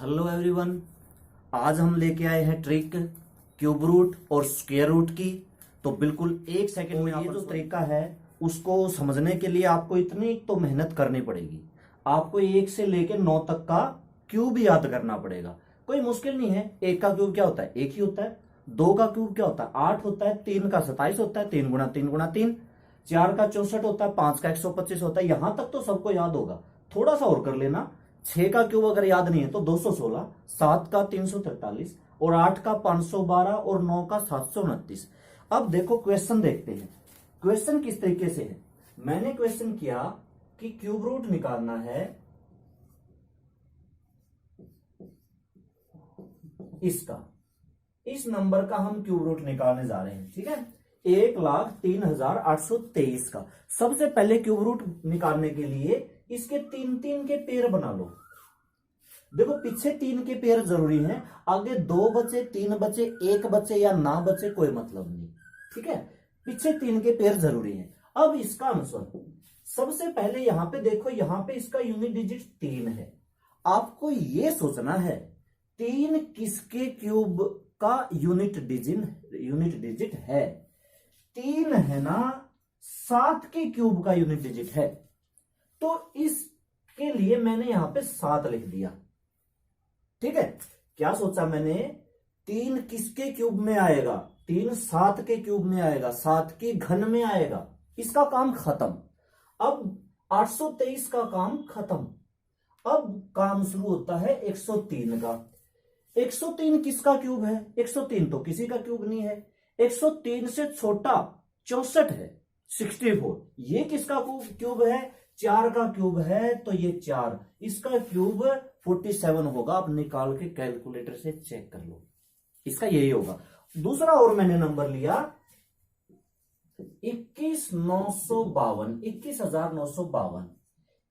Hello everyone. आज हम लेके आए हैं ट्रिक क्यूब रूट और स्क्वायर रूट की। तो बिल्कुल एक सेकंड में ये जो तरीका है उसको समझने के लिए आपको इतनी तो मेहनत करनी पड़ेगी। आपको 1 से लेकर 9 तक का क्यूब याद करना पड़ेगा। कोई मुश्किल नहीं है। 1 का क्यूब क्या होता है? 1 ही होता है। 2 का क्यूब क्या होता है? 8 होता है। 3 का 27 होता है। 3 गुणा 3 गुणा 3। 4 का 64 होता है। 5 का 125 होता है। यहां तक तो सबको याद होगा। थोड़ा सा और कर लेना। 6 का क्यूब अगर याद नहीं है तो 216, 7 का 343 और 8 का 512 और 9 का 729। अब देखो क्वेश्चन देखते हैं। क्वेश्चन किस तरीके से है? मैंने क्वेश्चन किया कि क्यूब रूट निकालना है इसका, इस नंबर का हम क्यूब रूट निकालने जा रहे हैं। ठीक है, 1,03,823 का। सबसे पहले क्यूब रूट निकालने के लिए इसके 3-3 के पेयर बना लो। देखो पीछे 3 के पेयर जरूरी हैं, आगे 2 बचे, 3 बचे, 1 बचे या ना बचे कोई मतलब नहीं। ठीक है, पीछे 3 के पेयर जरूरी हैं। अब इसका आंसर सबसे पहले यहां पे देखो, यहां पे इसका यूनिट डिजिट 3 है। आपको यह सोचना है 3 किसके क्यूब का यूनिट डिजिट है? 3 है ना, 7 के क्यूब का यूनिट डिजिट है। तो इसके लिए मैंने यहां पे 7 लिख दिया। ठीक है, क्या सोचा मैंने? 3 किसके क्यूब में आएगा? 3 7 के क्यूब में आएगा, 7 के घन में आएगा। इसका काम खत्म। अब 823 का काम खत्म। अब काम शुरू होता है 103 का। 103 किसका क्यूब है? 103 तो किसी का क्यूब नहीं है। 103 से छोटा 64 है, 64। ये किसका क्यूब है? 4 का क्यूब है, तो ये 4, इसका क्यूब 47 होगा। आप निकाल के कैलकुलेटर से चेक कर लो, इसका यही होगा। दूसरा और मैंने नंबर लिया 21,952, 21,952।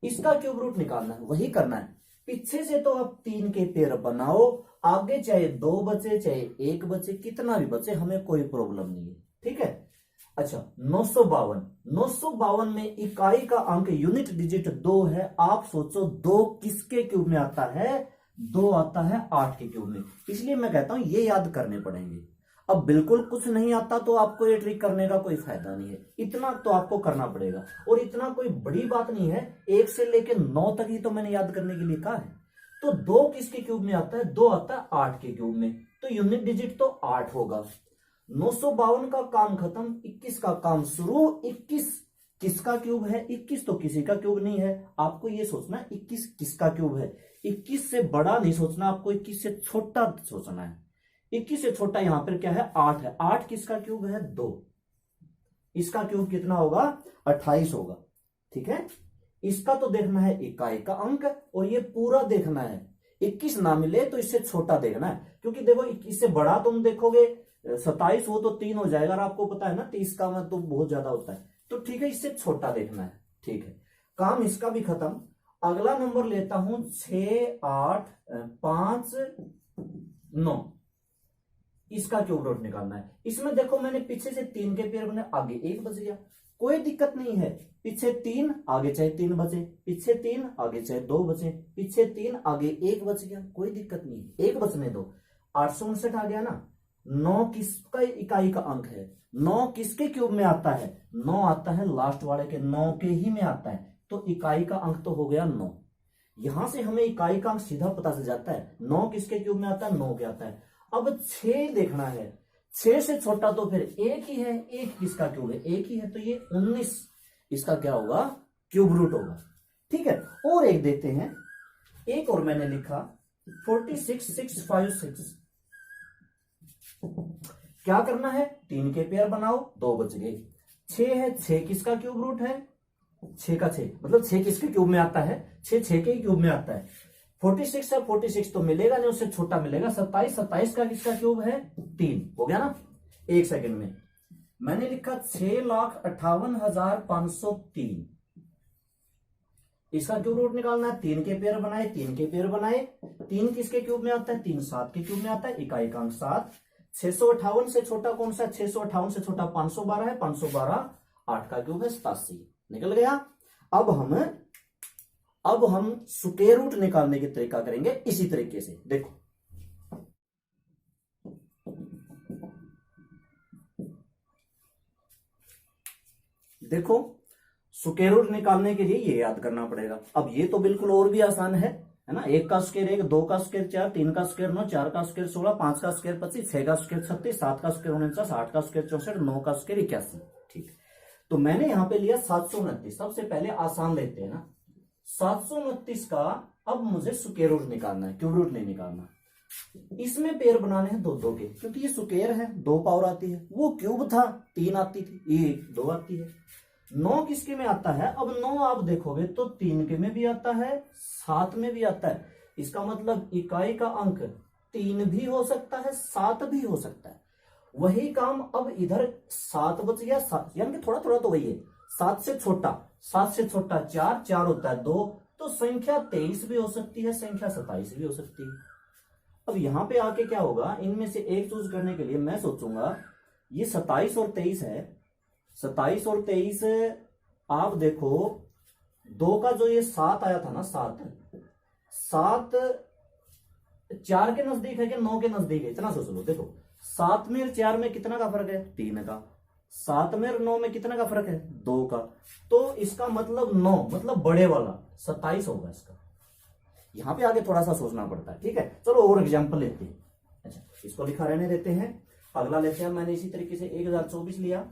इसका क्यूब रूट निकालना है, वही करना है। पीछे से तो आप 3 के पेयर बनाओ, आगे चाहे 2 बचे चाहे 1 बचे, कितना भी बचे हमें कोई प्रॉब्लम नहीं है। ठीक है, अच्छा 952 में इकाई का अंक यूनिट डिजिट 2 है। आप सोचो 2 किसके क्यूब में आता है? 2 आता है 8 के क्यूब में। इसलिए मैं कहता हूं ये याद करने पड़ेंगे। अब बिल्कुल कुछ नहीं आता तो आपको ये ट्रिक करने का कोई फायदा नहीं है। इतना तो आपको करना पड़ेगा, और इतना कोई बड़ी बात नहीं है। 1 से लेकर 9 तक ही तो मैंने याद करने के लिए कहा है। तो 2 किसके क्यूब में आता है? 2 आता है 8 के क्यूब में, तो यूनिट डिजिट तो 8 होगा। 952 का काम खत्म, 21 का काम शुरू। 21 किसका क्यूब है? 21 तो किसी का क्यूब नहीं है। आपको यह सोचना 21 किसका क्यूब है। 21 से बड़ा नहीं सोचना, आपको 21 से छोटा सोचना है। 21 से छोटा यहां पर क्या है? 8 है। 8 किसका क्यूब है? 2। इसका क्यूब कितना होगा? 28 होगा। ठीक है, इसका तो देखना है इकाई का अंक, और ये पूरा देखना है। 21 ना मिले तो इससे छोटा देखना है, क्योंकि देखो इससे बड़ा तुम देखोगे 27 हो तो 3 हो जाएगा, और आपको पता है ना 30 का तो बहुत ज्यादा होता है। तो ठीक है, इससे छोटा देखना है। ठीक है, काम इसका भी खत्म। अगला नंबर लेता हूं 6, 8, 5, 9। इसका क्यूब रूट निकालना है। इसमें देखो मैंने पीछे से 3 के पेयर बने, आगे 1 बच गया, कोई दिक्कत नहीं है। पीछे 3 आगे चाहे 3 बचे, पीछे 3 आगे चाहे 2 बचे, पीछे 3 आगे 1 बच गया, कोई दिक्कत नहीं है, 1 बचने दो। 859 आ गया ना। 9 किसका इकाई का अंक है? 9 किसके क्यूब में आता है? 9 आता है लास्ट वाले के, 9 के ही में आता है। तो इकाई का अंक तो हो गया 9। यहां से हमें इकाई का अंक सीधा पता चल जाता है। 9 किसके क्यूब में आता है? 9 के आता है। अब 6 देखना है। 6 से छोटा तो फिर 1 ही है। 1 किसका क्यूब है? 1 ही है, तो ये 19 इसका क्या होगा? क्यूब रूट होगा। ठीक है, और एक देखते हैं। एक और मैंने लिखा 46,656। क्या करना है? 3 के पेयर बनाओ, 2 बच गए। 6 है, 6 किसका क्यूब रूट है? 6 का 6, मतलब 6 किसके क्यूब में आता है? 6 के क्यूब में आता है। 46 है, 46 तो मिलेगा नहीं, उससे छोटा मिलेगा। 27, 27 का किसका क्यूब है? 3 हो गया ना। 1 सेकंड में मैंने लिखा 6,58,503। इसका क्यूब रूट निकालना है। 3 के पेयर बनाए, 3 के पेयर बनाए। 3 किसके क्यूब में आता है? 3 7 के क्यूब में आता है। इकाई का अंक 7। 658 से छोटा कौन सा? 658 से छोटा 512 है। 512 8 का क्यूब है 87, निकल गया। अब हम अब हम स्क्वायर रूट निकालने की तरीका करेंगे इसी तरीके से। देखो देखो स्क्वायर रूट निकालने के लिए ये याद करना पड़ेगा। अब ये तो बिल्कुल और भी आसान है ना। एक का स्क्वायर एक, दो का स्क्वायर चार, तीन का स्क्वायर नौ, चार का स्क्वायर 16, पांच का स्क्वायर 25, छह का स्क्वायर 36, सात का स्क्वायर 49, आठ का स्क्वायर 64, नौ का स्क्वायर 81। ठीक, तो मैंने यहां पे लिया 729। सबसे पहले आसान लेते हैं ना, 729 का अब मुझे स्क्वायर रूट निकालना है, क्यूब रूट नहीं निकालना। इसमें पेयर बनाने हैं दो दो के, क्योंकि ये स्क्वायर है, दो पावर आती है, वो क्यूब था, तीन आती थी, ये दो आती है। नौ किसके में आता है? अब नौ आप देखोगे तो तीन के में भी आता है, सात में भी आता है। इसका मतलब इकाई का अंक तीन भी हो सकता है, सात भी हो सकता है। वही काम अब इधर सात बच गया, सात यानी कि थोड़ा थोड़ा तो वही है। सात से छोटा, सात से छोटा चार, चार होता है दो, तो संख्या 23 भी हो सकती है, संख्या 27 भी हो सकती है। अब यहां पे आके क्या होगा, इनमें से एक चूज करने के लिए मैं सोचूंगा ये 27 और 23 है। 27 और 23 आप देखो, दो का जो ये सात आया था ना, सात, सात चार के नजदीक है कि नौ के नजदीक है? इतना सोच लो। देखो सात में और चार में कितना का फर्क है? तीन का। सात में और नौ में कितना का फर्क है? दो का। तो इसका मतलब नौ, मतलब बड़े वाला 27 होगा इसका। यहां पे आगे थोड़ा सा सोचना पड़ता है। ठीक है, चलो और एग्जांपल लेते हैं। अच्छा, इसको लिखा रहने देते हैं, अगला लेते हैं। मैंने इसी तरीके से 1024 लिया,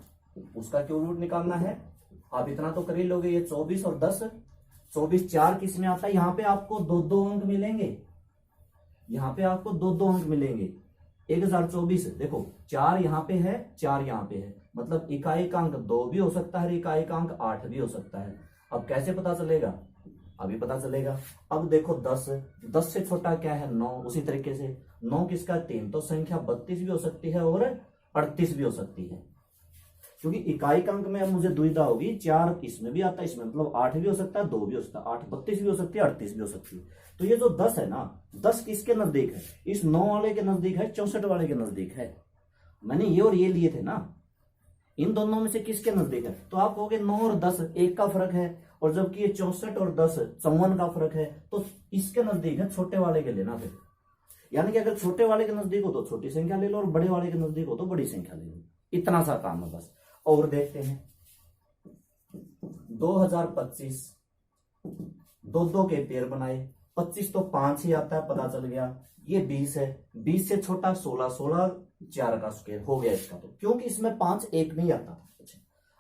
उसका क्यूब रूट निकालना है। आप इतना तो कर ही लोगे, ये 24 और 10, 24 चार किस में आता है? यहाँ पे आपको दो दो अंक मिलेंगे, यहाँ पे आपको दो दो अंक मिलेंगे। 1024 देखो, चार यहाँ पे है, चार यहाँ पे है, मतलब इकाई का अंक दो भी हो सकता है, इकाई का अंक 8 भी हो सकता है। अब कैसे पता चलेगा? अभी पता चलेगा। अब देखो 10, 10 से छोटा क्या है? 9। उसी तरीके से 9 किसका? 3, तो संख्या 32 भी हो सकती है और 38 भी हो सकती है। क्योंकि इकाई का अंक में अब मुझे दुविधा होगी, चार इसमें भी आता है, इसमें मतलब 8 भी हो सकता है, 2 भी हो सकता है, 8 32 भी हो सकती है, 38 भी हो सकती है। तो ये जो 10 है ना, 10 किसके नजदीक है? इस 9 वाले के नजदीक है, 64 वाले के नजदीक है। मैंने ये और ये लिए थे ना, इन दोनों में से किसके नजदीक है? तो आप कहोगे 9 और 10 एक का फर्क है, और जबकि ये 64 और 10 54 का फर्क है, तो इसके नजदीक है, छोटे वाले के लेना फिर। यानी कि अगर छोटे वाले के नजदीक हो तो छोटी संख्या ले लो, और बड़े वाले के नजदीक हो तो बड़ी संख्या ले लो। इतना सा काम है बस। और देखते हैं 2025, दो दो के पेयर बनाए, 25 तो 5 ही आता है, पता चल गया। ये 20 है, 20 से छोटा 16, 16 4 का स्क्वायर हो गया इसका, तो क्योंकि इसमें 5 एक नहीं आता। अच्छा,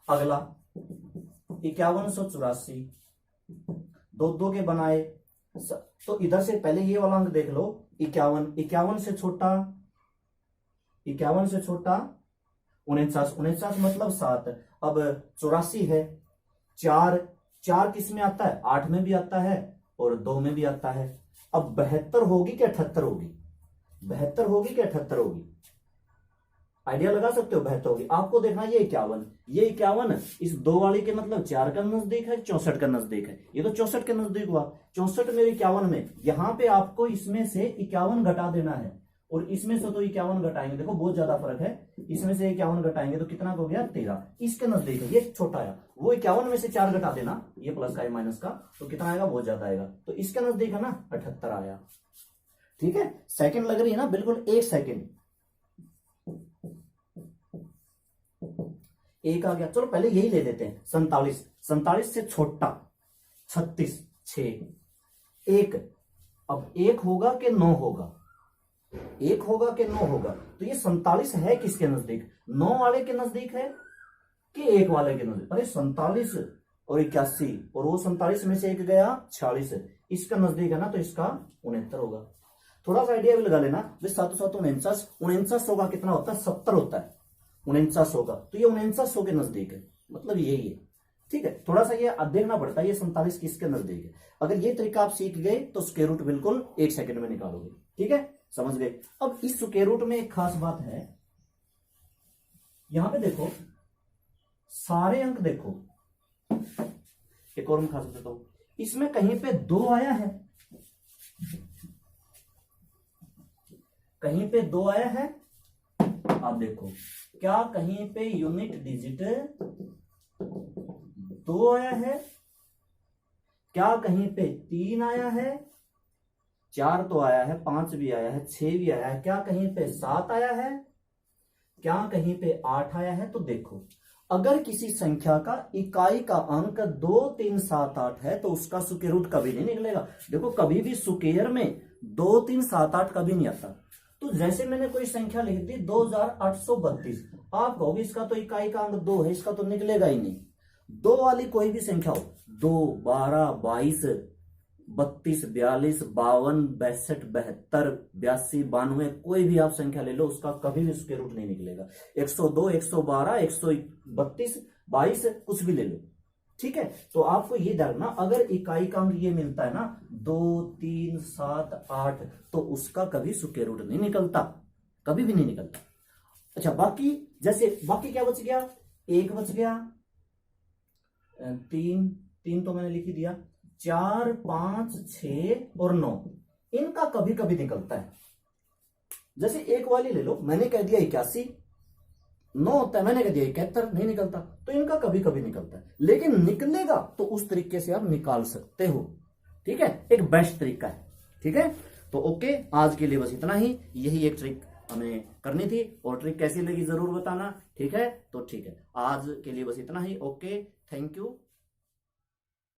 अगला 5184, दो दो के बनाए, तो इधर से पहले ये वाला अंक देख लो, 51, 51 से छोटा, 51 से छोटा 49, 49 मतलब 7। अब 84 है, चार, चार किस में आता है? 8 में भी आता है और 2 में भी आता है। अब 72 होगी कि 78 होगी? 72 होगी कि 78 होगी? आइडिया लगा सकते हो? 72 होगी। आपको देखना ये 51, ये 51 इस दो वाली के मतलब 4 का नजदीक है, 64 का नजदीक है। ये तो 64 के नजदीक हुआ। 64 में 51 में, यहां पे आपको इसमें से 51 घटा देना है, और इसमें से तो 51 घटाएंगे, देखो बहुत ज्यादा फर्क है। इसमें से 51 घटाएंगे तो कितना हो गया? 13। इसके नजदीक है, ये छोटा है, वो 51 में से 4 घटा देना, ये प्लस का, ये माइनस का, तो कितना आएगा? बहुत ज्यादा आएगा। तो इसके नजदीक है ना, 78 आया। ठीक है, सेकंड लग रही है ना, बिल्कुल 1 सेकंड, एक आ गया। चलो पहले यही ले लेते हैं, 47, 47 से छोटा 36, 6, 1। अब 1 होगा कि 9 होगा? 1 होगा कि 9 होगा? तो ये 47 है किसके नजदीक? 9 वाले के नजदीक है कि 1 वाले के नजदीक? अरे 47 और 81, और वो 47 में से 1 गया 46, इसका नजदीक है ना, तो इसका 69 होगा। थोड़ा सा आइडिया भी लगा लेना, 7 7 49, 49 का कितना होता है? 70 होता है 49 का, तो ये 49 के नजदीक है, मतलब यही है। ठीक है, थोड़ा सा ये देखना पड़ता है, ये 47 किसके नजदीक है। अगर ये तरीका आप सीख गए तो स्क्वायर रूट बिल्कुल 1 सेकंड में निकालोगे। ठीक है, समझ गए। अब इस स्क्वायर रूट में एक खास बात है, यहां पे देखो सारे अंक देखो, एक और मैं खास देता हूं, इसमें कहीं पे 2 आया है, कहीं पे 2 आया है। आप देखो, क्या कहीं पे यूनिट डिजिट 2 आया है? क्या कहीं पे 3 आया है, 4 तो आया है, 5 भी आया है, 6 भी आया है, क्या कहीं पे 7 आया है, क्या कहीं पे 8 आया है। तो देखो, अगर किसी संख्या का इकाई का अंक 2 3 7 8 है तो उसका स्क्वायर रूट कभी नहीं निकलेगा। देखो कभी भी स्क्वायर में 2 3 7 8 कभी नहीं आता। तो जैसे मैंने कोई संख्या लिख दी 2832, आप कहोगे इसका तो इकाई का अंक 2 है, इसका तो निकलेगा ही नहीं। 2 वाली कोई भी संख्या हो, 2 12 22 32 42 52 62 72 82 92, कोई भी आप संख्या ले लो, उसका कभी भी स्क्वायर रूट नहीं निकलेगा। 102 112 132 22 कुछ भी ले लो, ठीक है। तो आपको ये देखना, अगर इकाई का अंक ये मिलता है ना 2 3 7 8, तो उसका कभी स्क्वायर रूट नहीं निकलता, कभी भी नहीं निकलता। अच्छा, बाकी जैसे बाकी क्या बच गया, 1 बच गया, 3 तो मैंने लिख ही दिया, 4 5 6 और 9, इनका कभी कभी निकलता है। जैसे 1 वाली ले लो, मैंने कह दिया 81, 9 होता है, मैंने कह दिया 71, नहीं निकलता। तो इनका कभी कभी निकलता है, लेकिन निकलेगा तो उस तरीके से आप निकाल सकते हो, ठीक है, एक बेस्ट तरीका है, ठीक है। तो ओके, आज के लिए बस इतना ही, यही एक ट्रिक हमें करनी थी, और ट्रिक कैसी लगी जरूर बताना, ठीक है। तो ठीक है, आज के लिए बस इतना ही, ओके, थैंक यू।